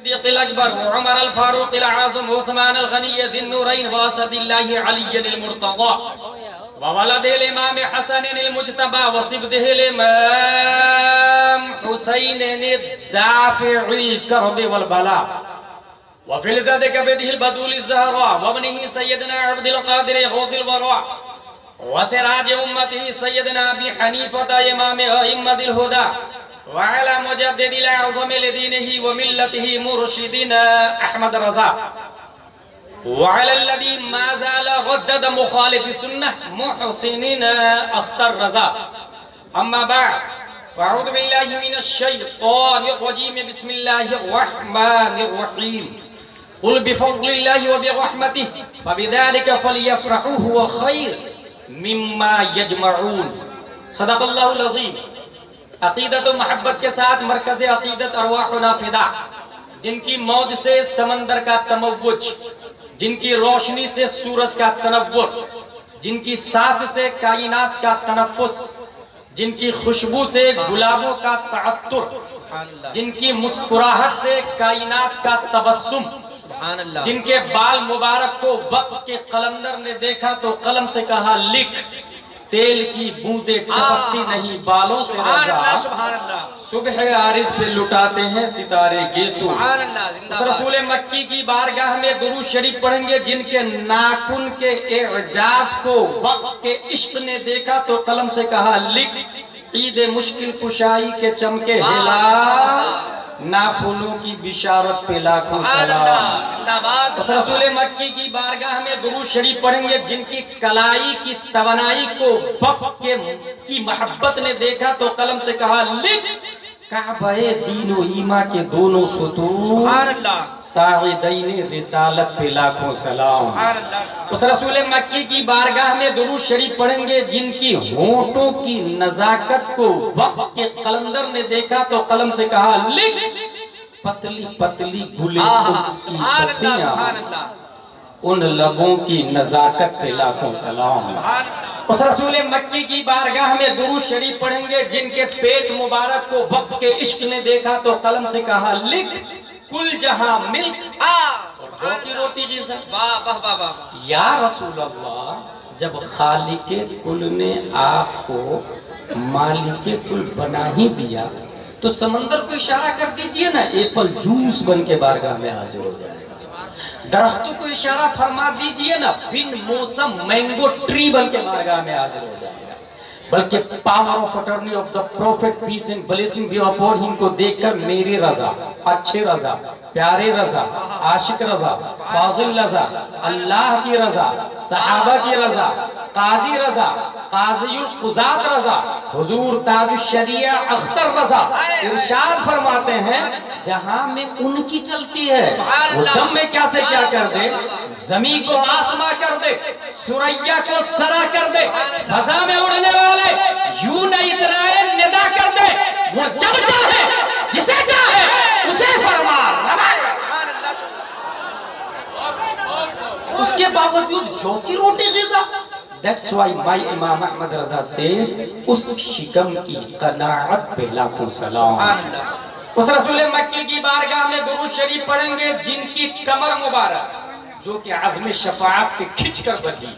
सिद्दीक़ अल-अकबर व उमर अल-फारूक अल-आज़म व उस्मान अल-गनी ज़िन्नूरैन व असदिल्लाह अली अल-मुर्तज़ा व वलद इमाम हसन अल-मुज्तबा व सिब्तिह इमाम हुसैन अद-दाफ़िई करब वल बला व फिलज़त कबदिह अल-बदूल अज़-ज़हरा व इब्निही सय्यदना अब्दुल क़ादिर गौसिल वरा व सिराज उम्मतिही सय्यदना अबी हनीफ़ा इमाम अइम्मतिल हुदा व अला मुजद्दिदिल आज़म लिदीनिही व मिल्लतिही मुर्शिदिना अहमद रज़ा व अला अल्लज़ी मा ज़ाला रद्दद मुखालिफ सुन्नह मुहसिनिना अख्तर रज़ा अम्मा बाद फ़अऊज़ु बिल्लाहि मिनश शैतानिर रजीम बिस्मिल्लाहिर रहमानिर रहीम क़ुल बिफ़ज़्लिल्लाहि व बिरहमतिहि फ़बिज़ालिका फ़लयफ़रहू हुवा ख़ैर मिम्मा यजमऊन। सदक़ल्लाहुल अज़ीम। अक़ीदत व मोहब्बत के साथ मरकज़ अक़ीदत अरवाहुना फ़िदा, जिनकी मौज से समंदर का तमव्वुज, जिनकी रोशनी से सूरज का तनव्वुर, जिनकी सांस से कायनात का तनफ़्फ़ुस, जिनकी खुशबू से गुलाबों का तअत्तुर, जिनकी मुस्कुराहट से कायनात का तबस्सुम, जिनके बाल मुबारक को वक्त के कलंदर ने देखा तो कलम से कहा लिख, तेल की बूंदें टपकती नहीं बालों से रज़ा, सुबह आरिज़ पे लुटाते हैं सितारे गेसू। रसूल मक्की की बारगाह में दुरूद शरीफ पढ़ेंगे, जिनके नाखून के एजाज को वक्त के इश्क ने देखा तो कलम से कहा लिख, ईद मुश्किल कुशाई के चमके हिला, नाखूनों की बिशारत पे लाखों सलाम। रसूल मक्की की बारगाह में दुरूद शरीफ पढ़ेंगे, जिनकी कलाई की तवनाई को वक्त की मोहब्बत ने देखा तो कलम से कहा लिख, काबे दीन व ईमा के दोनों सुतून, साइदैन रिसालत पे लाखों सलाम। उस रसूल मक्की की बारगाह में दुरूद शरीफ पढ़ेंगे, जिनकी होंठों की नजाकत को वक्त के कलंदर ने देखा तो कलम से कहा लिख, पतली पतली गुले उसकी पत्तियां, उन लबों की नजाकत पे लाखों सलाम। उस रसूल मक्की की बारगाह में दुरूद शरीफ पढ़ेंगे, जिनके पेट मुबारक को वक्त के इश्क ने देखा तो कलम से कहा लिख, कुल जहां मिल्क जौ की रोटी गिज़ा। या रसूल अल्लाह, जब खालिके कुल ने आपको मालिके कुल बना ही दिया तो समंदर को इशारा कर दीजिए ना, एप्पल जूस बन के बारगाह में हाजिर हो जाएगा। दरख्तों को इशारा फरमा दीजिए ना, बिन मौसम मैंगो ट्री बन के बारगाह में हाजिर हो जाएगा। बल्कि power of attorney of the prophet peace and blessing be upon him को देखकर मेरी रजा, अच्छे रजा, प्यारे रजा, आशिक रजा, फाजिल रजा, अल्लाह की रजा, सहाबा की रजा, काजी रजा, काज़ीउल कुज़ात रजा, हुजूर ताजुश शरिया अख्तर रजा इरशाद फरमाते हैं, जहां में उनकी चलती है वो दम में क्या से क्या कर दे, जमी को आसमां कर दे, सुरैया को सरा कर दे, फजा में उड़ने वाले यूं न इतराए निदा कर दे, वो जब चाहे जिसे चाहे उसे फरमा रवा। उसके बावजूद जौ की रोटी गिज़ा। That's why my इमाम अहमद रजा से उस शिकम की कनाअत पे लाखों सलाम। उस रसूल मक्की की बारगाह में दुरूद शरीफ पढ़ेंगे, जिनकी कमर मुबारक जो कि आज़म शफाअत पे खिंच कर बनी,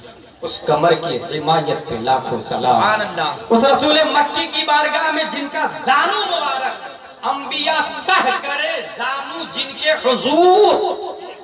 उस कमर की हिमायत पे लाखों सलाम। उस रसूल मक्की की बारगाह में जिनका जानू मुबारक अंबिया तह करे, जानू जिनके हुजूर,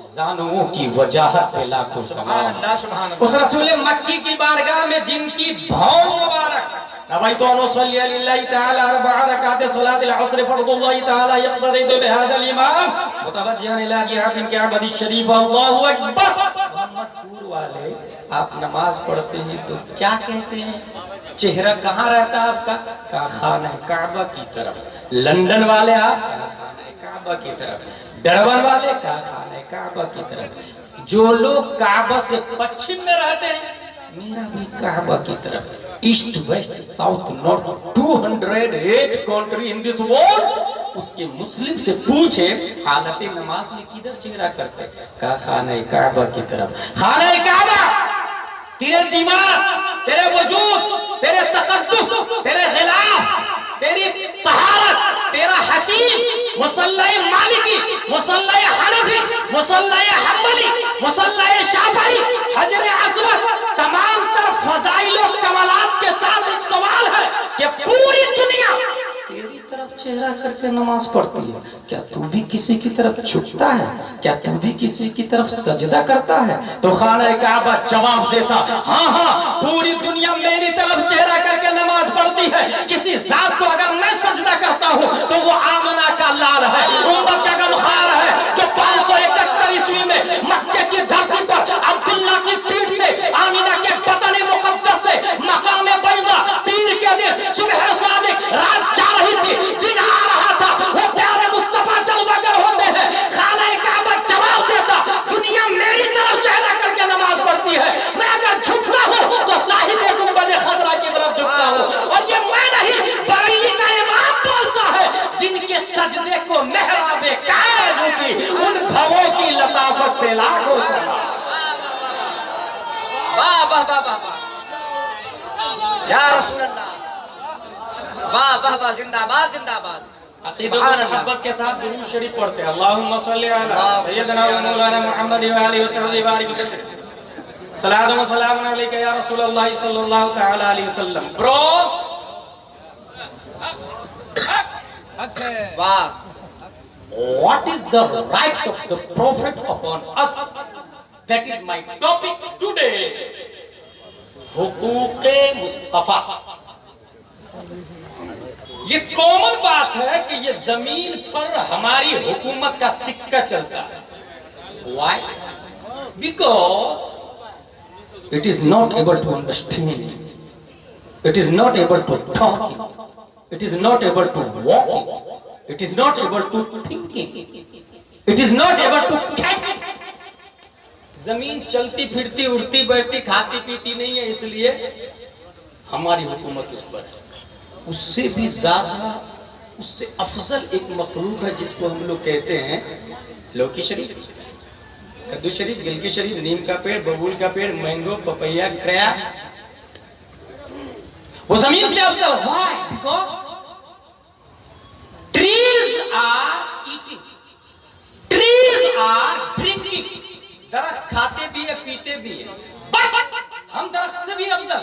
जानूओं की वजाहत पे लाखों सलाम। उस रसूल मक्की की बारगाह में जिनकी भौं मुबारक नवैतुन सल्ली अलिल्लाहि तआला अर्बअ रकात सलातिल अस्र फर्दुल्लाहि तआला यक़तदी बिहादल इमाम मुतवज्जिहन इला जिहातिन कअबदी शरीफ अल्लाहु अकबर। मोहम्मदपुर वाले आप नमाज पढ़ते हैं तो क्या कहते हैं, चेहरा कहाँ रहता है आपका, का खाना काबा की तरफ। लंदन वाले आप का खाना काबा की तरफ, डरबन वाले का खाना काबा की तरफ। जो लोग काबा से पश्चिम में रहते हैं, मेरा भी काबा की तरफ। East west south north 208 country in this world. उसके मुस्लिम से पूछे हालत नमाज में किधर चेहरा करते, का खाना काबा की तरफ। खाना काबा तेरे दिमाग, तेरे वजूद, तेरे तकद्दुस, तेरे खिलाफ, तेरी तहारत, तेरा हकीम, मुसल्ला मालिकी, मुसल्ला मुसल्ला हम्बली, मुसल्ला शाफई, हजर अस्वद, तमाम तरफ फजाइल और कमालात के साथ एक सवाल है कि पूरी दुनिया तेरी तरफ चेहरा करके नमाज पढ़ती है, क्या तू भी किसी की तरफ झुकता है? क्या तू भी किसी की तरफ सजदा करता है? तो खाना काबा जवाब देता, हाँ हाँ, पूरी दुनिया मेरी तरफ चेहरा करके नमाज पढ़ती है। किसी जात को अगर मैं सजदा करता हूँ तो वो आमना का लाल है, उम्मत का गमखार है, जो 571 ईस्वी में मक्के की धरती पर अब्दुल्ला की पीठ से, आमिना के बतन मुकद्दस से मकाम बैदा पीर के दिन सुबह सादिक रात जा रही थी, दिन आ रहा था, वो प्यारे मुस्तफा जलवागर होते हैं। खाना काबा जवाब देता, दुनिया मेरी तरफ चेहरा करके नमाज पढ़ती है, मैं अगर झुकता हूँ तो साहिब गुंबद खजरा की तरफ झुकता हूँ। और ये मैं नहीं, बरेली का इमाम बोलता है, जिनके सजदे को मेहराबे कायम की उन भवों की लताफत पे लाखों सलाम। वाह वाह वाह वाह या रसूल अल्लाह, वाह वाह वाह, जिंदाबाद जिंदाबाद। अकीदत और मोहब्बत के साथ दुरूद शरीफ पढ़ते हैं। अल्लाहुम्मा सल्ली अला सय्यदना व मौलाना मुहम्मद व आलिहि व सहबिहि बारिक वसल्लम। सलातो व सलाम अलैका या रसूल अल्लाह सल्लल्लाहु तआला अलैहि वसल्लम। ब्रो वाह, what is the rights of the prophet upon us? That is my topic today. हुकूक़े Mustafa. ये कॉमन बात है कि ये जमीन पर हमारी हुकूमत का सिक्का चलता है। Why? Because it is not able to understand, it is not able to talk, it is not able to walk, it is not able to thinking, it is not able to catch it. जमीन चलती फिरती उड़ती बैठती खाती पीती नहीं है, इसलिए हमारी हुकूमत उस पर है। उससे भी ज्यादा, उससे अफजल एक मखलूक है जिसको हम लोग कहते हैं लौकी शरीफ, कद्दू शरीफ, गिलकी शरीफ, नीम का पेड़, बबूल का पेड़, मैंगो, पपैया, क्रैप्स। वो जमीन से अफजल। Why? Because trees are eating, trees are drinking. दरख्त खाते भी है, पीते भी है, बट हम दरख्त से भी अफजल,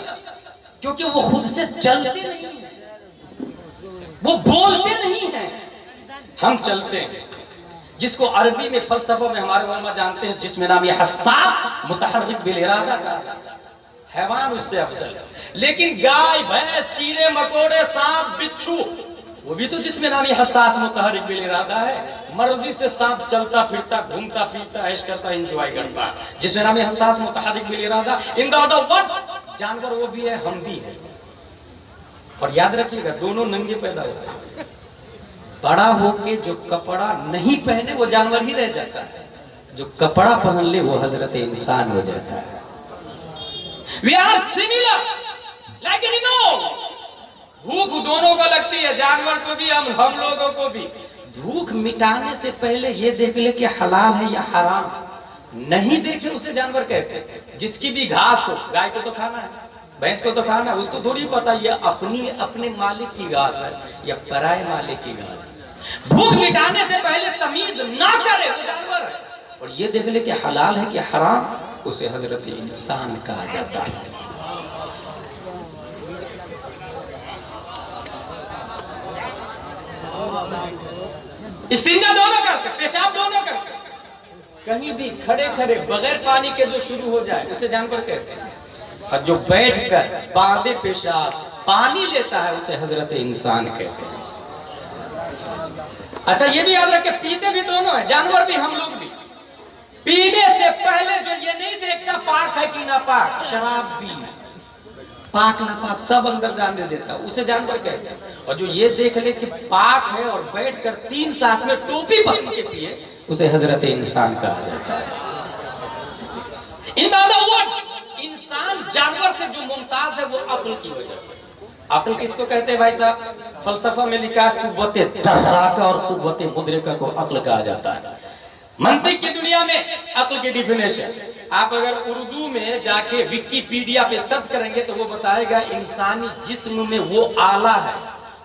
क्योंकि वो खुद से चलते नहीं है, वो बोलते नहीं हैं, हम चलते हैं। जिसको अरबी में फलसफा में हमारे उलमा जानते हैं, जिसमें नाम ये हसास मुतहर्रिक बिल इरादा का हैवान उससे अफजल है। लेकिन गाय भैंस कीड़े मकोड़े सांप बिच्छू, वो भी तो जिसमें नाम ये हसास मुतहर्रिक बिल इरादा है। मर्जी से सांप चलता फिरता घूमता फिरता ऐश करता एंजॉय करता, जिसमें नाम ये हसास मुतहर्रिक बिल इरादा। इन द अदर वर्ड्स, जानवर वो भी है, हम भी है। और याद रखिएगा, दोनों नंगे पैदा होते हैं। बड़ा होके जो कपड़ा नहीं पहने वो जानवर ही रह जाता है, जो कपड़ा पहन ले वो हजरत इंसान हो जाता है। We are similar like animals. भूख दोनों को लगती है, जानवर को भी, हम लोगों को भी। भूख मिटाने से पहले ये देख ले कि हलाल है या हराम, नहीं देखे उसे जानवर कहते हैं। जिसकी भी घास हो, गाय को तो खाना है, भैंस को तो खाना है, उसको थोड़ी पता ये अपने मालिक की घास है या पराये मालिक की घास है। भूख मिटाने से पहले तमीज ना करे वो जानवर है, और ये देख ले कि हलाल है कि हराम, उसे हजरत इंसान कहा जाता है। इस्तिंजा दोनों करते, पेशाब दोनों करते। कहीं भी खड़े खड़े बगैर पानी के जो शुरू हो जाए उसे जानवर कहते हैं, और जो बैठकर बादे पेशाब पानी लेता है उसे हजरत इंसान कहते हैं। अच्छा, ये भी याद रखे, पीते भी दोनों है, जानवर भी हम लोग भी। पीने से पहले जो ये नहीं देखता पाक है कि ना पाक, शराब भी पाक ना पाक सब अंदर जाने देता, उसे जानवर कहते हैं। और जो ये देख ले कि पाक है और बैठकर 3 सांस में टोपी पहन के पिए, उसे हजरत इंसान कहा जाता है। इन अदर वर्ड्स, इंसान जानवर से जो मुमताज है वो अक्ल की वजह से। अक्ल किसको कहते हैं भाई साहब? फलसफा में लिखा है कुव्वते दर्राका और कुव्वते मुद्रिका को अक्ल कहा जाता है। मंतिक की दुनिया में अक्ल की डिफिनेशन आप अगर उर्दू में जाके विकिपीडिया पे सर्च करेंगे तो वो बताएगा इंसानी जिस्म में वो आला है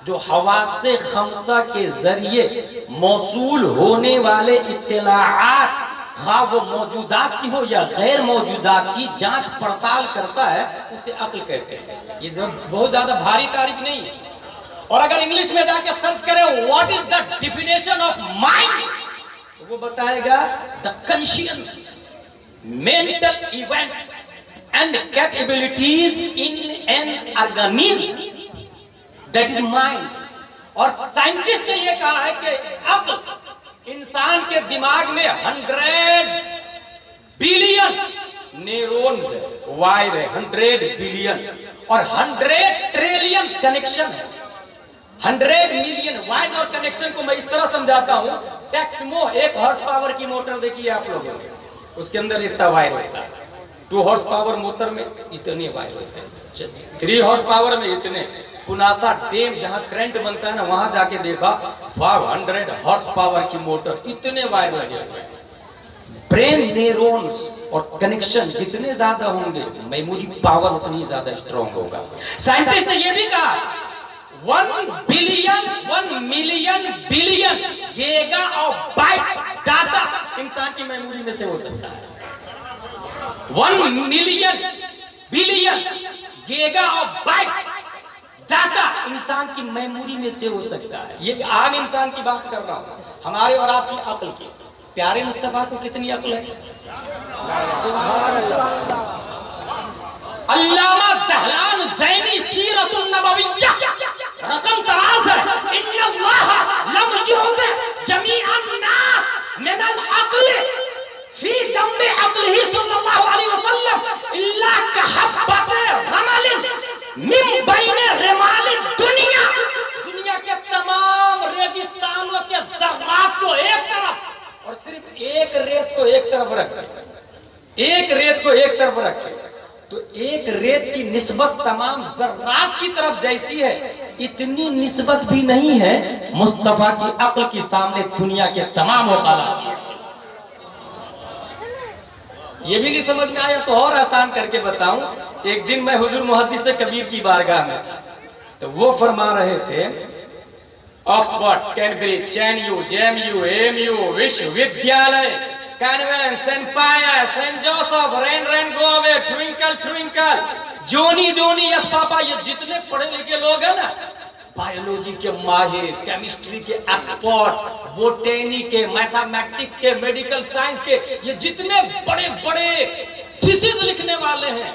जो हवासे खमसा के जरिए मौसूल होने वाले इत्तलाआत खा वो मौजूदात की हो या गैर मौजूदात की जांच पड़ताल करता है, उसे अक्ल कहते हैं। ये बहुत ज्यादा भारी तारीफ नहीं है। और अगर इंग्लिश में जाके सर्च करें what is the definition of mind, तो वो बताएगा the conscious mental events and capabilities in an organism that is mind. और साइंटिस्ट ने यह कहा है कि अक्ल इंसान के दिमाग में 100 बिलियन न्यूरॉन्स है, वायर है 100 बिलियन, और 100 ट्रिलियन कनेक्शन है। 100 मिलियन वायर्स और कनेक्शन को मैं इस तरह समझाता हूं, टेक्समो 1 हॉर्स पावर की मोटर देखिए आप लोगों ने, उसके अंदर इतना वायर होता है। 2 हॉर्स पावर मोटर में इतने वायर होते हैं, 3 हॉर्स पावर में इतने। पुनासा डैम जहां करंट बनता है ना, वहां जाके देखा 500 हॉर्स पावर की मोटर, इतने वायर लगे हुए हैं। ब्रेन न्यूरॉन्स और कनेक्शन जितने ज्यादा होंगे, मेमोरी पावर उतनी ज्यादा स्ट्रॉन्ग होगा। साइंटिस्ट ने यह भी कहा 1 billion 1 million billion giga of bytes data इंसान की मेमोरी में से हो सकता है। 1 million billion giga of bytes data इंसान की मेमोरी में से हो सकता है। ये आम इंसान की बात कर रहा हूं, हमारे और आपकी अक्ल की। प्यारे मुस्तफा को कितनी अक्ल है? अल्लामा दहलान ज़ैनी सीरतुन नबविय्या रकम तराज है, इन्नल्लाह लम युअति जमीअन नास मिनल अक्ल फी जंबे अक्लिही सल्लल्लाहु अलैहि वसल्लम इल्ला कहब्बत रमलिन मिन बैने रिमालिन दुनिया। दुनिया के तमाम रेगिस्तानों के ज़र्रात को एक तरफ और सिर्फ एक रेत को एक तरफ रखें, एक रेत को एक तरफ रखें, तो एक रेत की निस्बत तमाम ज़र्रात की तरफ जैसी है, इतनी निस्बत भी नहीं है मुस्तफा की अक्ल के सामने दुनिया के तमाम औकात की। ये भी नहीं समझ में आया तो और आसान करके बताऊं। एक दिन मैं हुजूर मुहद्दिस कबीर की बारगाह में था, तो वो फरमा रहे थे Oxford, Cambridge, JNU, JMU, AMU, विश्वविद्यालय, कॉन्वेंट, सेंट पाया, saint Joseph, rain go away, twinkle twinkle, Johnny Johnny, yes papa, ये जितने पढ़े लिखे लोग हैं ना, बायोलॉजी के माहिर, केमिस्ट्री के एक्सपर्ट, बोटेनी के, मैथमेटिक्स के, मेडिकल साइंस के, ये जितने बड़े बड़े थीसिस लिखने वाले हैं,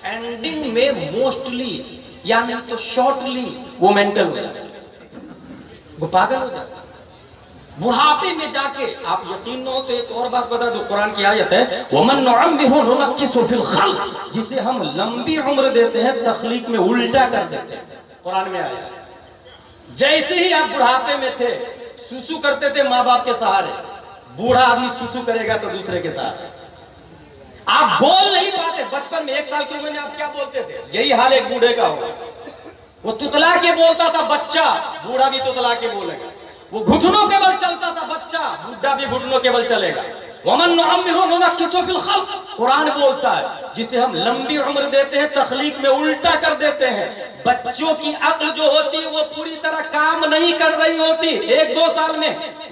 एंडिंग में मोस्टली या नहीं तो शॉर्टली वो मेंटल हो जाता है, वो पागल हो जाता है। बुढ़ापे में जाके आप यकीन न हो तो एक और बात बता दो, कुरान की आयत है वमन नुअम्मिरहु नुनक्किसु फिल खल्क, जिसे हम लंबी उम्र देते हैं तख्लीक में उल्टा कर देते हैं। कुरान में आया जैसे ही आप बुढ़ापे में थे, सुसु करते थे माँ बाप के सहारे, बूढ़ा आदमी सुसु करेगा तो दूसरे के सहारे। आप बोल नहीं पाते, बचपन में 1 साल की उम्र में आप क्या बोलते थे, यही हाल एक बूढ़े का होगा। वो तुतला के बोलता था बच्चा, बूढ़ा भी तुतला के बोलेगा। वो घुटनों के बल चलता था बच्चा, बूढ़ा भी घुटनों के बल चलेगा। वमन नुअम्मिरहु नुनक्किसु फिल खल्क, कुरान बोलता है जिसे हम लंबी उम्र देते हैं तख्लीक में उल्टा कर देते हैं। बच्चों की अक्ल जो होती है वो पूरी तरह काम नहीं कर रही होती 1-2 साल में।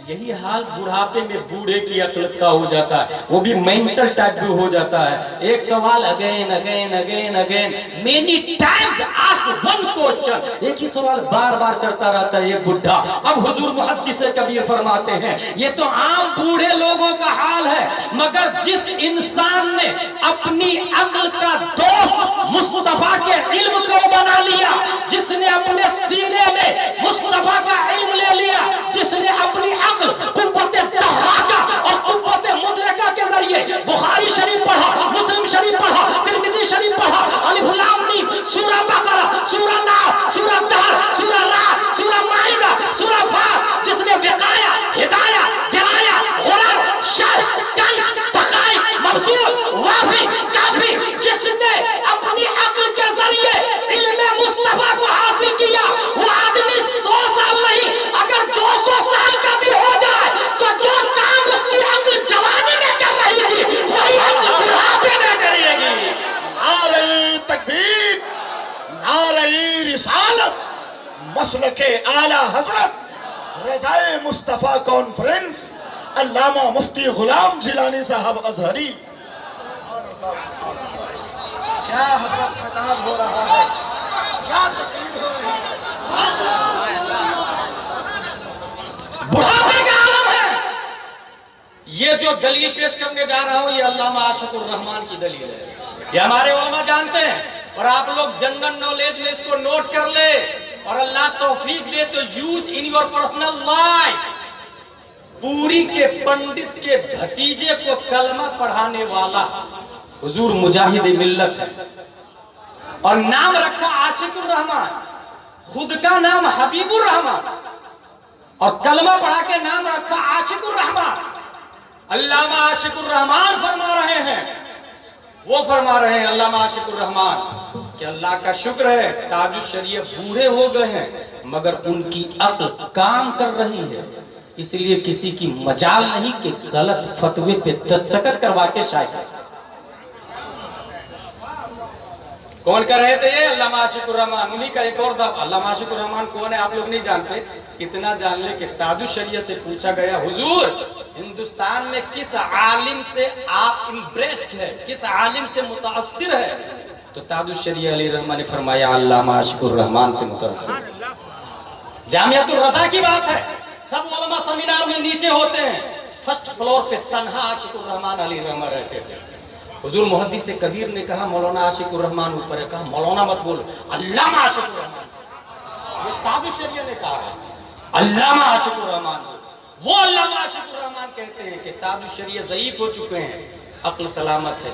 यही हाल बुढ़ापे में बूढ़े की अक्ल का हो जाता है, वो भी मेंटल टाइप भी हो जाता है। एक सवाल again again again again many times asked one question, एक ही सवाल बार बार करता रहता है ये बुढ़ा। अब हुजूर मुहद्दिस कबीर फरमाते हैं ये तो आम बूढ़े लोगों का हाल है, मगर जिस इंसान ने अपनी अक्ल का दोस्त मुस्तफा के इल्म को बना लिया, जिसने अपने सीने में मुस्तफा का इल्म ले लिया, जिसने अपनी अक्ल कुव्वत तहराका और कुव्वत मुद्रका के जरिए बुखारी शरीफ पढ़ा, मुस्लिम शरीफ पढ़ा, तिरमिजी शरीफ पढ़ा, अलिफ लाम मीम, सूरह बकरा, सूरह नास, सूरह दहर, सूरह रात, सूरह माइदा, सूरह फात, जिसने विकाया, हिदाया, दिलाया, गुरर, शर, कंज, तकाई, मबसूर, वाफी, काफी, जिसने अपनी अक्ल के जरिए इल्म मुस्तफा को हासिल किया, वो आदमी 100 साल नहीं अगर 200 साल का भी हो जाए तो जो काम उसकी अक्ल जवानी में कर रही थी वही अक्ल बुढ़ापे में करेगी। नारे तकबीर, नारे रिसालत, मसलके आला हजरत, रज़ाए मुस्तफा कॉन्फ्रेंस, अल्लामा मुफ्ती गुलाम जिलानी साहब अजहरी। क्या हजरत खिताब हो रहा है, क्या तकरीर हो रही है। बुढ़ापे का आलम है। ये जो दलील पेश करने जा रहा हूं ये अल्लामा आशिकुर रहमान की दलील है। ये हमारे उलमा जानते हैं और आप लोग जनरल नॉलेज में इसको नोट कर ले और अल्लाह तौफीक दे तो use in your personal life. पूरी के पंडित के भतीजे को कलमा पढ़ाने वाला हुजूर मुजाहिद मिल्लत है और नाम रखा आशिकुर रहमान, खुद का नाम हबीबुर रहमान और कलमा पढ़ा के नाम रखा आशिकुर रहमान। अल्लामा आशिकुर रहमान फरमा रहे हैं, वो फरमा रहे हैं अल्लामा आशिकुर रहमान कि अल्लाह का शुक्र है ताजुश शरीयत बूढ़े हो गए हैं मगर उनकी अक्ल काम कर रही है, इसलिए किसी की मजाल नहीं कि गलत फतवे पे दस्तखत करवा के शायद। कौन कर रहे थे ये? अल्लामा आशिकुर रहमान। उन्हीं का एक और दावा। अल्लामा आशिकुर रहमान कौन है आप लोग नहीं जानते, इतना जान ले कि ताजुश शरीयत से पूछा गया हुजूर हिंदुस्तान में किस आलिम से आप इम्प्रेस्ड है, किस आलिम से मुतासिर है, तो ताजुश शरीयत अली रहमान ने फरमाया अल्लामा आशिकुर रहमान से मुतासिर। जामियातुल रज़ा की बात है, सब उलमा सेमिनार में नीचे होते हैं, फर्स्ट फ्लोर पे तन्हा आशिकुर रहमान अली रहमान रहते थे। हुजूर मुहद्दिस कबीर ने कहा मौलाना आशिकुर रहमान ऊपर है, कहा मौलाना मत बोलो अल्लामा आशिकुर रहमान। ये ताजुश शरीयत ने कहा है अल्लामा आशिकुर रहमान। वो अल्लामा आशिकुर रहमान कहते हैं कि ताजुश शरीयत ज़ईफ हो चुके हैं, अक्ल सलामत है।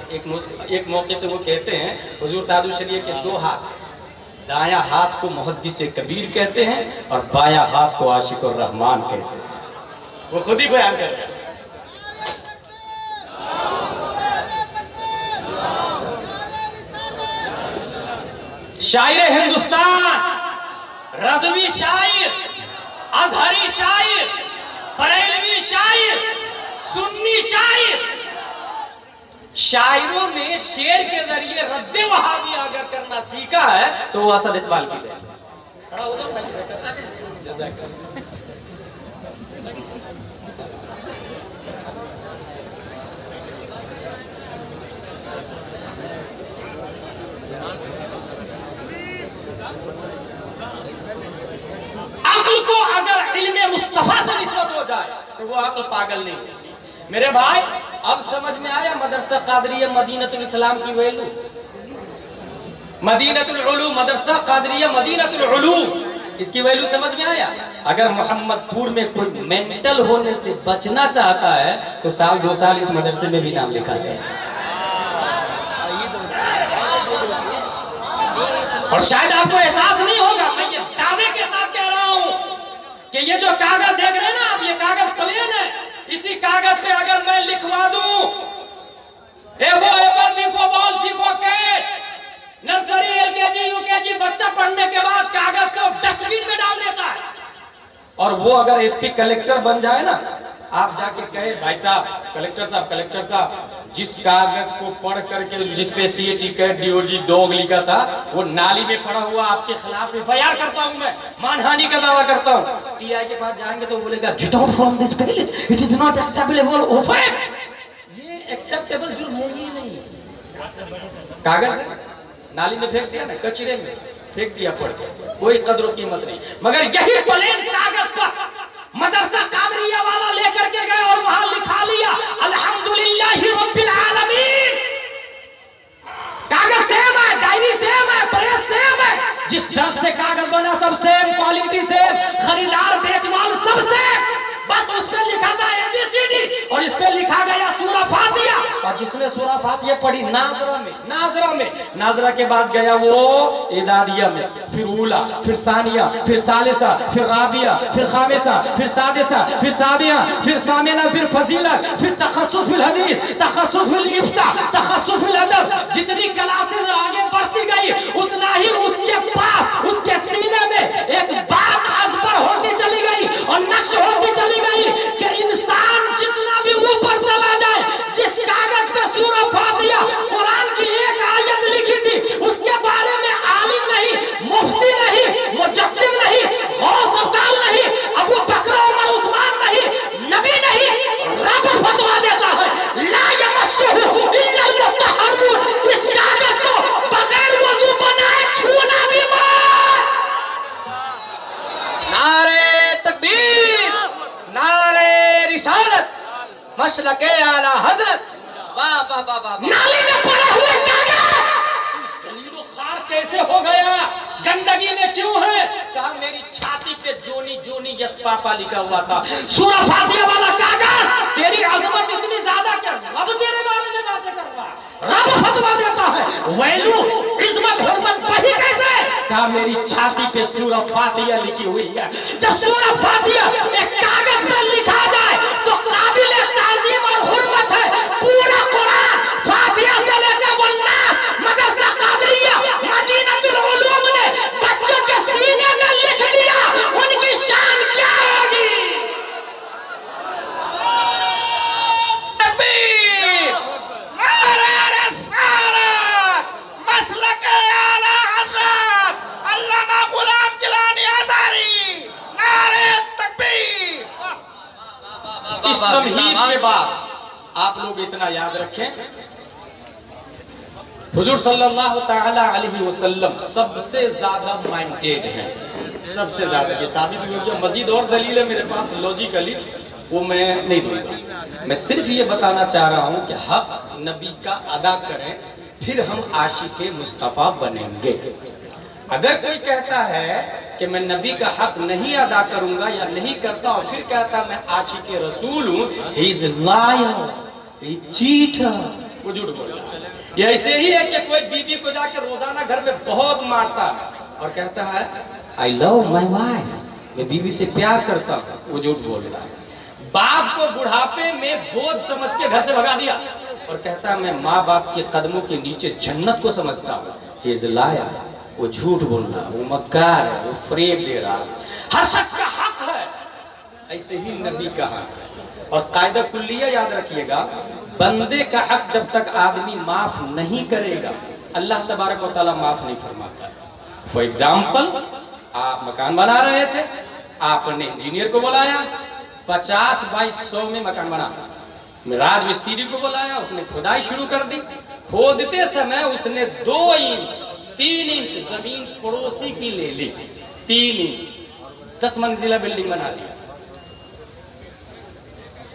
एक मौके से वो कहते हैं हुजूर ताजुश शरीयत के दो हाथ, दायां हाथ को मुहद्दिस कबीर कहते हैं और बायां हाथ को आशिकुर रहमान कहते हैं। वो खुद ही बयान कर रहे हैं। शायर हिंदुस्तान, रज़वी शायर, अजहरी शायर, बरेलवी शायर, सुन्नी शायर, शायरों ने शेर के जरिए रद्दे वहाबी अगर करना सीखा है तो वो असद इकबाल की देन। अक्ल को अगर इल्मे मुस्तफा से निस्बत हो जाए तो वो अक्ल पागल नहीं होती। मेरे भाई अब समझ में आया मदरसा कादरिया मदीनतुल इस्लाम की वैल्यू, मदीनतुल उलूम मदरसा कादरिया मदीनतुल उलूम, इसकी वैल्यू समझ में आया। अगर मोहम्मदपुर में कोई मेंटल होने से बचना चाहता है तो साल 2 साल इस मदरसे में भी नाम लिखा दे। और शायद आपको एहसास नहीं होगा, मैं ये दावे के साथ कह रहा हूं कि ये जो कागज देख रहे हैं ना आप, ये कागज प्लेन है, इसी कागज पे अगर मैं लिखवा दूं ए वो apple B for ball C for cat, nursery LKG UKG बच्चा पढ़ने के बाद कागज को डस्टबिन में डाल देता है। और वो अगर एसपी कलेक्टर बन जाए ना, आप जाके कहे भाई साहब कलेक्टर साहब जिस कागज को पढ़ करके जिसपे सीएटी कैट डीओजी डॉग लिखा था वो नाली में पड़ा हुआ आपके खिलाफ एफआईआर करता हूं, मैं मानहानि का दावा करता हूं। टीआई के पास जाएंगे तो बोलेगा get out from this palace, it is not acceptable offence. ये एक्सेप्टेबल जुर्म है ही नहीं। कागज नाली में फेंक दिया ना, कचरे में फेंक दिया पढ़ के, कोई कदर कीमत नहीं। मगर यही प्लेन कागज पर मदरसा कादरिया वाला लेकर के गए और वहां लिखा लिया अल्हम्दुलिल्लाहि रब्बिल आलमीन। कागज सेम है, डायरी सेम है, प्रेस सेम है, जिस दर्ज से कागज बना सब सेम, क्वालिटी सेम, खरीदार बेचमाल सब सेम, बस उस पर लिखा था एबीसीडी और इस पे लिखा गया सूरा फातिहा। और जिसने सूरा फातिहा पढ़ी नाजरा के बाद गया वो इदादिया में, फिर उला, फिर सानिया, फिर सालिसा, फिर राबिया, फिर खामिसा, फिर सादिसा, फिर साबिया, फिर सामिना, फिर फजीलत, फिर तखस्सुस हदीस, तखस्सुस इफ्ता, तखस्सुस अदब। जितनी क्लासेस आगे बढ़ती गई उतना ही उसके पास उसके सीने में एक बात अजबर होती चली गई और नक्श होती चली गई कि इंसान जितना भी ऊपर चला जाए, जिस कागज पे सूरा फातिहा कुरान की एक आयत लिखी थी उसके बारे में आलिम नहीं, मुफ्ती नहीं, मुजद्दिद नहीं, गौस अब्दाल नहीं, अबू बकर उमर उस्मान नहीं, नबी नहीं, देता है, ला यमस्सुहु इल्लल मुत्तहरून, इस कागज को बगैर वजू बनाए छूना भी मत। नारे तकबीर, नारे रिसालत, मसलके आला हजरत। वाह वाह वाह वाह। नाली में पड़ा हुआ कागज जलीलो खार कैसे हो गया, गंदगी में क्यों है? कहा मेरी छाती पे जोनी जोनी यस पापा लिखा हुआ था। सूरह फातिहा वाला कागज, तेरी अजमत इतनी ज्यादा क्या रब तेरे बारे में बातें कर रहा, रब फतवा देता है, वैलू इज्जत हुर्मत वही कैसे? कहा मेरी छाती पे सूरह फातिहा लिखी हुई है। जब सूरह फातिहा एक कागज पर लिखा जाए तो काबिल ताजीम और हुर्मत है। पूरा कुरान फातिहा से लेकर वन्नास मदरसा कादरिया मदीनतुल उलूम ने बच्चों के सीने में लिख दिया, उनकी शान क्या होगी? तकबीर, नारे रिसालत, मसलके आला हजरत, अल्लामा गुलाम जिलानी आज़ारी। नारे तकबीर। इस तमहीद के बाद आप लोग इतना याद रखें, हुजूर सल्लल्लाहु ताला अलैहि वसल्लम सबसे ज्यादा माइंडेड हैं, सबसे ज्यादा। ये साबित भी हो गया, मजीद और दलील है मेरे पास लॉजिकली, वो मैं नहीं दूंगा। मैं सिर्फ ये बताना चाह रहा हूं कि हक नबी का अदा करें, फिर हम आशिक़े मुस्तफ़ा बनेंगे। अगर कोई कहता है कि मैं नबी का हक नहीं अदा करूंगा या नहीं करता और फिर कहता मैं आशिक़े रसूल हूं, he is liar, he cheater, वो झूठ बोल रहा है। ये ऐसे ही है कि कोई बीवी को जाकर रोजाना घर में बहुत मारता है और कहता है आई लव माई वाइफ, मैं बीवी से प्यार करता हूं, वो झूठ बोल रहा है। बाप को बुढ़ापे में बोझ समझ के घर से भगा दिया और कहता है मैं माँ बाप के कदमों के नीचे जन्नत को समझता हूँ, ही इज लायर, वो झूठ बोल रहा है, वो मक्कार है, वो फरेब दे रहा है। हर शख्स का हक है, ऐसे ही नबी का हक है। और कायदा कुल्लिया याद रखिएगा, बंदे का हक जब तक आदमी माफ नहीं करेगा अल्लाह तबारक व तआला माफ नहीं फरमाता है। फॉर एग्जाम्पल, आप मकान बना रहे थे, आपने इंजीनियर को बुलाया, 50 बाई 100 में मकान बना, राज मिस्त्री को बुलाया, उसने खुदाई शुरू कर दी। खोदते समय उसने 2 इंच 3 इंच जमीन पड़ोसी की ले ली, 3 इंच 10 मंजिला बिल्डिंग बना दिया।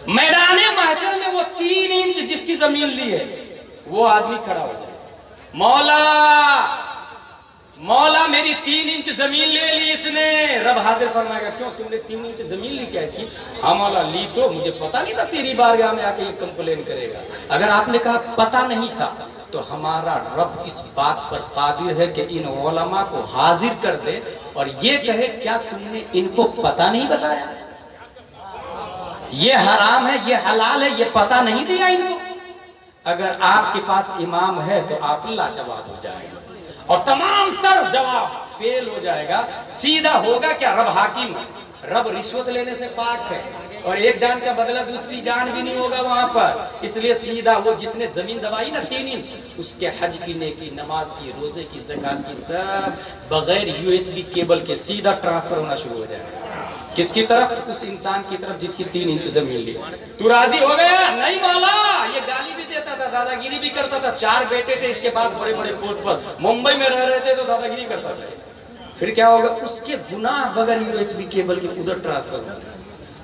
मैदाने महशर में वो 3 इंच जिसकी जमीन ली है वो आदमी खड़ा हो जाए, मौला मौला मेरी 3 इंच जमीन ले ली इसने। रब हाजिर फरमाएगा क्यों, तुमने 3 इंच जमीन ली क्या इसकी? हाँ मौला ली तो, मुझे पता नहीं था तेरी बारगाह में आके ये कंप्लेन करेगा। अगर आपने कहा पता नहीं था तो हमारा रब इस बात पर कादिर है कि इन उलमा को हाजिर कर दे और ये कहे क्या तुमने इनको पता नहीं बताया, ये हराम है, ये हलाल है, ये पता नहीं दिया इनको। अगर आपके पास इमाम है तो आप लाजवाब हो जाएगा और तमाम तर जवाब फेल हो जाएगा। सीधा होगा क्या, रब हाकिम है, रब रिश्वत लेने से पाक है और एक जान का बदला दूसरी जान भी नहीं होगा वहां पर। इसलिए सीधा वो जिसने जमीन दबाई ना 3 इंच, उसके हज की, नेकी, नमाज की, रोजे की, ज़कात की, सब बगैर यूएसबी केबल के सीधा ट्रांसफर होना शुरू हो जाएगा। किसकी तरफ? उस इंसान की तरफ जिसकी 3 इंच जमीन ली। तू राजी हो गया? नहीं मौला, ये गाली भी देता था, दादागिरी भी करता था। 4 बेटे थे इसके बाद बड़े बड़े पोस्ट पर, मुंबई में रह रहे थे तो दादागिरी करता था। फिर क्या होगा, उसके गुनाह बगैर यूएसबी केबल के उधर ट्रांसफर होता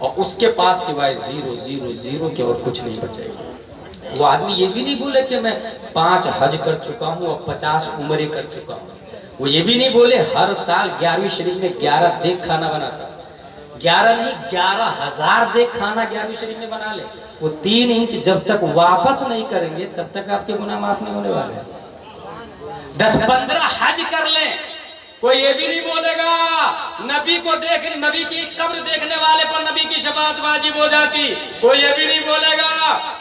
और उसके पास सिवाय 0 0 0 के और कुछ नहीं बचेगा। वो आदमी ये भी नहीं बोले कि मैं 5 हज कर चुका हूँ और 50 उम्रे कर चुका हूँ। वो ये भी नहीं बोले हर साल 11वीं शरीफ में 11 देख खाना बनाता, 11 नहीं 11,000 देख खाना 11वीं शरीफ में बना ले। वो 3 इंच जब तक वापस नहीं करेंगे तब तक आपके गुनाह माफ नहीं होने वाले। 10-15 हज कर ले, कोई ये भी नहीं बोलेगा नबी को देख, नबी की कब्र देखने वाले पर नबी की शफाअत वाजिब हो जाती। कोई ये भी नहीं बोलेगा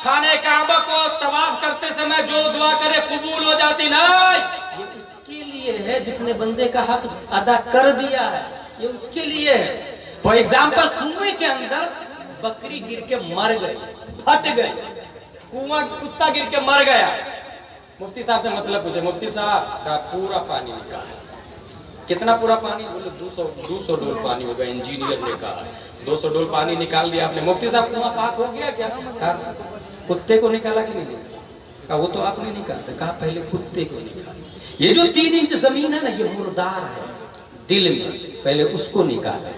खाने काबा को तवाफ करते समय जो दुआ करे कबूल हो जाती। नहीं, ये उसके लिए है जिसने बंदे का हक अदा कर दिया है, ये उसके लिए है। फॉर एग्जाम्पल, कुएं के अंदर बकरी गिर के मर गई, फट गई, कुआं कुत्ता गिर के मर गया। मुफ्ती साहब से मसला पूछे, मुफ्ती साहब का पूरा पानी निकाला, कितना पूरा पानी? बोले 200 डोल पानी होगा। इंजीनियर ने कहा 200 डोल पानी निकाल दिया आपने। मुफ्ती साहब कुआं पाक हो गया क्या? कुत्ते को निकाला कि नहीं निकाला? कहा वो तो आपने निकाला। कहा पहले कुत्ते को निकाला। ये जो 3 इंच जमीन है ना, ये मुर्दार है दिल में, पहले उसको निकाले।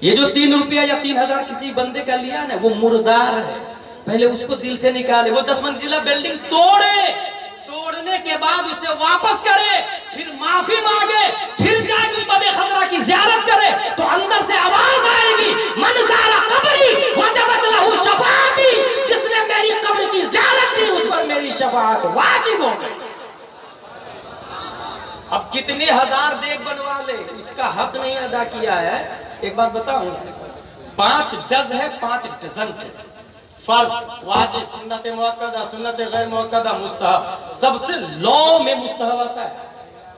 ये जो 3 रुपया या 3000 किसी बंदे का लिया ना, वो मुर्दार है, पहले उसको दिल से निकाले। वो 10 मंजिला बिल्डिंग तोड़े, तोड़ने के बाद उसे वापस करे, फिर माफी मांगे, फिर जाए गुंबद खतरा की ज़ियारत करे, तो अंदर से आवाज आएगी, मन ज़ारा कब्री वजबत लहू शफाअती, जिसने मेरी कब्र की ज़ियारत की उस पर मेरी शफाअत वाजिब हो गई। अब कितने हजार देख बनवा ले, इसका हक नहीं अदा किया है। एक बात बताऊं, 5 डज है, 5 डजन है। फर्ज, वाजिब, सुन्नत मुअक्कदा, सुन्नत गैर मुअक्कदा, मुस्तहब। सबसे लो में मुस्तहब आता है,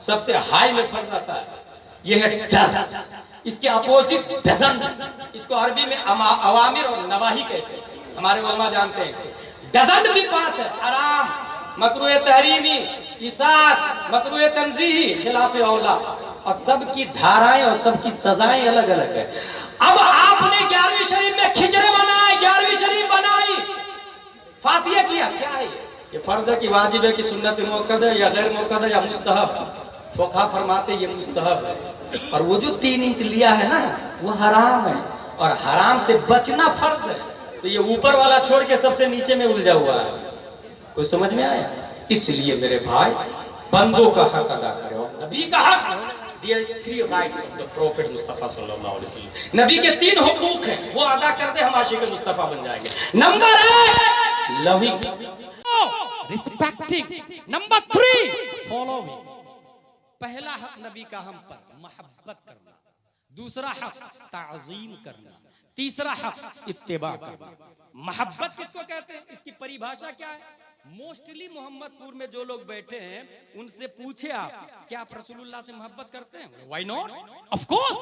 सबसे हाई में फर्ज आता है। ये है डज, इसके अपोजिट डजन। इसको अरबी में अवामिर और नवाही कहते हैं, हमारे उलमा जानते हैं इसको। डजन भी 5 है, हराम, मकरूह तहरीमी, इसात, मकरूह तंजीही, खिलाफ औला, और सबकी धाराएं और सबकी सजाएं अलग अलग है। अब आपने 11वीं शरीफ में खिचड़े बनाए, 11वीं शरीफ बनाई, फातिहा किया, क्या है ये? फर्ज है कि वाजिब है कि सुन्नत मुअक्कद है या गैर मुअक्कद है या मुस्तहब? फुक़हा फरमाते ये मुस्तहब है। और वो जो 3 इंच लिया है ना, वो हराम है, और हराम से बचना फर्ज है। तो ये ऊपर वाला छोड़ के सबसे नीचे में उलझा हुआ है। कुछ समझ में आया? इसलिए मेरे भाई, बंदों का हक अदा करो। नबी का हक, There are 3 rights of the Prophet Mustafa sallallahu alaihi wasallam. नबी के 3 हुकूक हैं, वो अदा कर दे, हम आशिक़ मुस्तफा बन जाएंगे। Number 1 loving, respecting. Number 3 following. पहला हक नबी का हम पर मोहब्बत करना, दूसरा हक ताज़ीम करना, तीसरा हक इत्तिबा करना। मोहब्बत किसको कहते हैं? इसकी परिभाषा क्या है? मोस्टली मोहम्मदपुर में जो लोग बैठे हैं उनसे पूछे आप, क्या आप रसूलुल्लाह से मोहब्बत करते हैं? Why not, of course,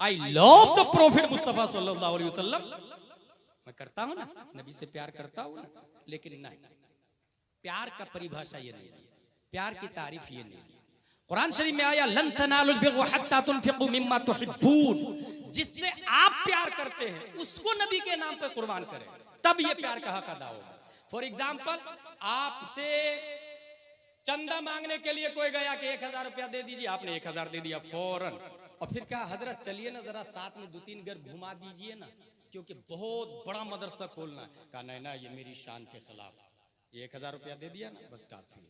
I love the profit Mustafa सल्लल्लाहु अलैहि वसल्लम। मैं करता हूं ना, नबी से प्यार करता हूं ना, लेकिन नहीं, प्यार का परिभाषा ये नहीं है, प्यार की तारीफ ये नहीं है। कुरान शरीफ में आया, लन तनालुल बिर्रा हत्ता तुनफिकू मिम्मा तुहिब्बून। जिससे आप प्यार करते हैं उसको नबी के नाम पर कुर्बान करें, तब ये प्यार का हक अदा होगा। फॉर एग्जाम्पल, आपसे चंदा मांगने के लिए कोई गया कि 1000 रुपया दे दीजिए, आपने 1000 दे दिया फौरन, और फिर कहा हजरत चलिए ना जरा साथ में 2-3 घर घुमा दीजिए ना, क्योंकि बहुत बड़ा मदरसा खोलना है। कहा नहीं ना, ये मेरी शान के खिलाफ, ये 1000 रुपया दे दिया ना, बस काफी।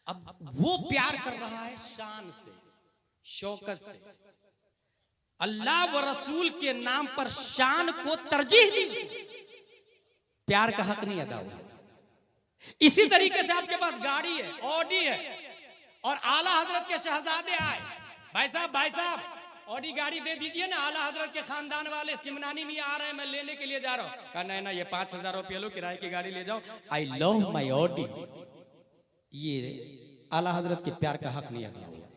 अब वो प्यार कर रहा है शान से, शौकत से। अल्लाह व रसूल के नाम पर शान को तरजीह दी, प्यार का हक नहीं अदा हुआ। इसी तरीके से आपके पास गाड़ी है, ऑडी है, और आला हजरत के शहजादे आए, भाई साहब ऑडी गाड़ी दे दीजिए ना, आला हजरत के खानदान वाले सिमनानी में आ रहे हैं, मैं लेने के लिए जा रहा हूं। कहा नहीं ना, ये 5000 रुपया लो, किराए की गाड़ी ले जाओ, आई लव माई ऑडी। ये आला हजरत के प्यार का हक नहीं अदा हुआ।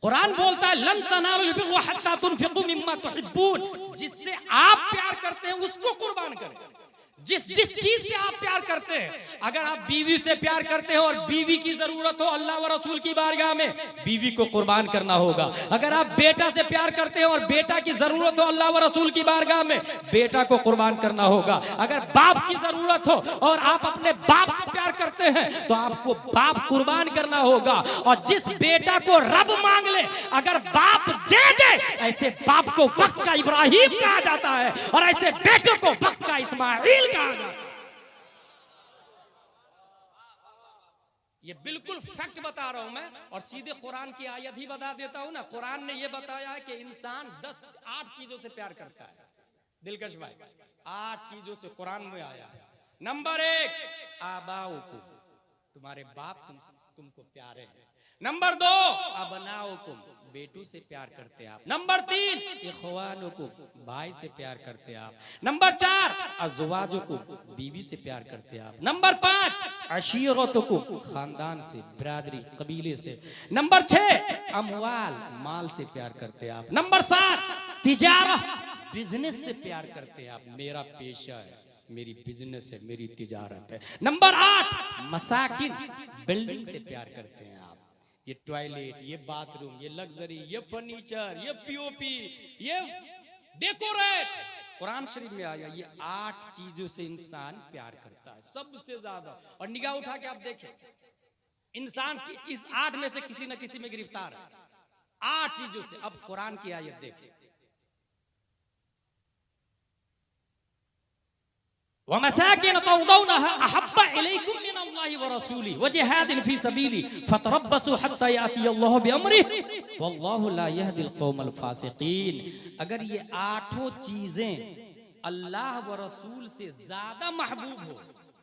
कुरान बोलता है, लन तनालुल बिर्रा हत्ता तुनफिकू मिम्मा तुहिब्बून। जिससे आप प्यार करते हैं उसको कुर्बान करें। जिस चीज से आप प्यार करते हैं, अगर आप बीवी से प्यार करते हैं और बीवी की जरूरत हो अल्लाह व रसूल की बारगाह में, बीवी को कुर्बान करना होगा। अगर आप बेटा से प्यार करते हैं और बेटा की जरूरत हो अल्लाह व रसूल की बारगाह में, बेटा को कुर्बान करना होगा। अगर बाप की जरूरत हो और आप अपने बाप से प्यार करते हैं तो आपको बाप कुर्बान करना होगा। और जिस बेटा को रब मांग ले, अगर बाप दे दे, ऐसे बाप को वक्त का इब्राहिम कहा जाता है, और ऐसे बेटे को वक्त का इस्माइल। ये बिल्कुल फैक्ट बता रहा हूं मैं, और सीधे कुरान की आयत ही बता देता हूं ना। कुरान ने ये बताया है कि इंसान 8 चीजों से प्यार करता है। दिलकश भाई, 8 चीजों से कुरान में आया है। नंबर 1, आबाउकुम, तुम्हारे बाप तुमको प्यारे हैं। नंबर 2, अबनाउकुम, बेटू से प्यार करते आप। नंबर 3, इखवानुकुम, भाई से प्यार करते आप। नंबर 4, अज़वाजुकुम, बीवी से प्यार करते आप। नंबर 5, अशीरतुकुम, खानदान से, बिरादरी, कबीले से। नंबर 6, अमवाल, माल से प्यार करते आप। नंबर 7, तिजारत, बिजनेस से प्यार करते आप, मेरा पेशा है, मेरी बिजनेस है, मेरी तिजारत है। नंबर 8, मसाकिन, बिल्डिंग से प्यार करते हैं आप, ये टॉयलेट, ये बाथरूम, ये लग्जरी, ये फर्नीचर, ये पीओपी, ये डेकोरेट। कुरान शरीफ में आया, ये 8 चीजों से इंसान प्यार करता है। है, सबसे ज्यादा। और निगाह उठा के आप देखें, इंसान की इस 8 में से किसी न किसी में गिरफ्तार है, 8 चीजों से। अब कुरान की आयत देखें, वमसाकिन तौदौनहा अहब्बा इलैकुम मिनल्लाहि व रसूलिही व जिहादिन फी सबीली फतरब्बसू हत्ता याती अल्लाहु बिअमरिही वल्लाहु ला यहदिल कौमल फासिकीन। अगर ये 8 चीजें अल्लाह व रसूल से ज्यादा महबूब हो,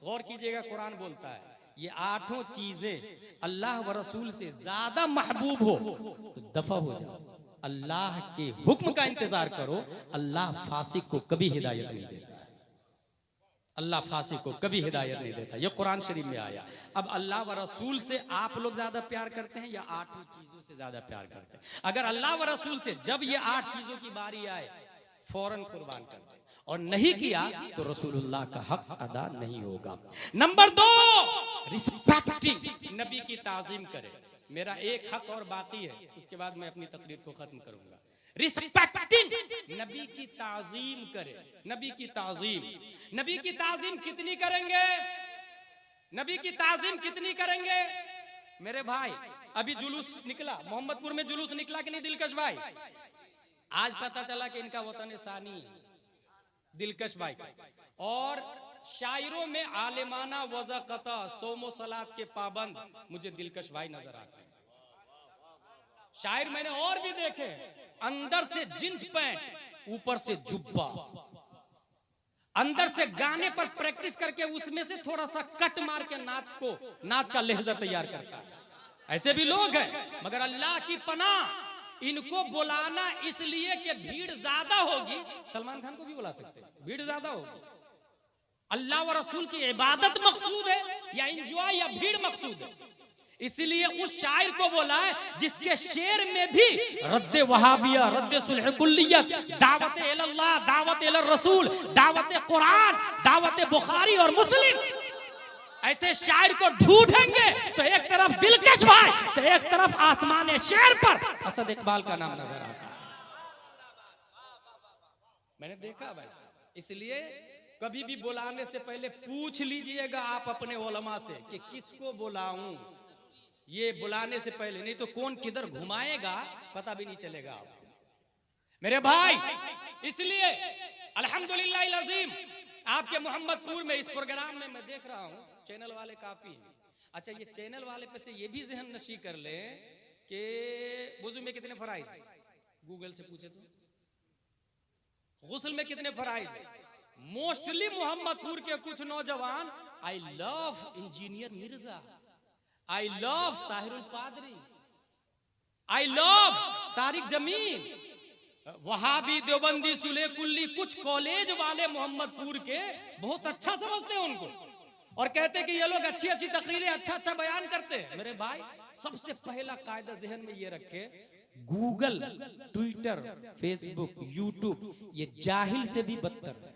गौर कीजिएगा कुरान बोलता है ये 8 चीजें अल्लाह व रसूल से ज्यादा महबूब हो तो दफा हो जाओ, अल्लाह के हुक्म का इंतजार करो। अल्लाह फासिक को कभी हिदायत नहीं देता, अल्लाह फासिक को कभी हिदायत नहीं देता। ये कुरान शरीफ में आया। अब अल्लाह व रसूल से आप लोग ज्यादा प्यार करते हैं या 8 चीजों से ज्यादा प्यार करते हैं? अगर अल्लाह व रसूल से जब ये 8 चीजों की बारी आए फौरन कुर्बान करते हैं, और नहीं किया तो रसूलुल्लाह का हक अदा नहीं होगा। नंबर 2, रिस्पेक्टिंग, नबी की ताजीम करे। मेरा एक हक और बाकी है, उसके बाद मैं अपनी तकरीर को खत्म करूंगा। रिस्पेक्टिंग, नबी की ताजीम करे। नबी की ताजीम, नबी की ताजीम कितनी करेंगे? नबी की ताजीम कितनी करेंगे मेरे भाई? अभी जुलूस निकला, मोहम्मदपुर में जुलूस निकला कि नहीं दिलकश भाई? आज पता चला कि इनका वतन सानी है दिलकश भाई का। और शायरों में आलिमाना वज़क़ता, सोमो सलात के पाबंद मुझे दिलकश भाई नजर आते हैं। शायर मैंने और भी देखे, अंदर से जींस पैंट ऊपर से जुब्बा, अंदर से गाने पर प्रैक्टिस करके उसमें से थोड़ा सा कट मार के नात का लहजा तैयार करता है। ऐसे भी लोग हैं, मगर अल्लाह की पनाह इनको बुलाना इसलिए कि भीड़ ज्यादा होगी। सलमान खान को भी बुला सकते हैं, भीड़ ज्यादा होगी। अल्लाह व रसूल की इबादत मकसूद है या इंजॉय या भीड़ मकसूद है? इसलिए उस शायर को बोला है जिसके शेर में भी रद्द वहाबिया, रद्द सुलह कुल्लियत, दावत इल्लाह, दावत इलर रसूल, दावत कुरान, दावत बुखारी और मुस्लिम, ऐसे शायर को ढूंढेंगे तो एक तरफ दिलकश भाई तो एक तरफ आसमान शेर पर असद इकबाल का नाम नजर आता है। मैंने देखा भाई। इसलिए कभी भी बुलाने से पहले पूछ लीजिएगा आप अपने उलमा से कि किसको बुलाऊं, ये बुलाने से पहले, नहीं तो कौन किधर घुमाएगा पता भी नहीं चलेगा आपको मेरे भाई। इसलिए अल्हम्दुलिल्लाह अज़ीम, आपके मोहम्मदपुर में इस प्रोग्राम में मैं देख रहा हूं चैनल वाले काफी। अच्छा, ये चैनल वाले पे से ये भी जहन नशी कर ले कि वुज़ू में कितने फराइज है, गूगल से पूछे तो। गुस्ल में कितने फराइज है? मोस्टली मोहम्मदपुर के कुछ नौजवान I love engineer Mirza, I love Tahirul पादरी, आई लव तारिक जमीन, वहाबी, देवबंदी, सुले कुल्ली, कुछ कॉलेज वाले मोहम्मदपुर के बहुत अच्छा समझते हैं उनको और कहते हैं कि ये लोग अच्छी अच्छी तकरीरें, अच्छा अच्छा बयान करते हैं। मेरे भाई, सबसे पहला कायदा जहन में ये रखे, गूगल, ट्विटर, फेसबुक, यूट्यूब ये जाहिल से भी बदतर है।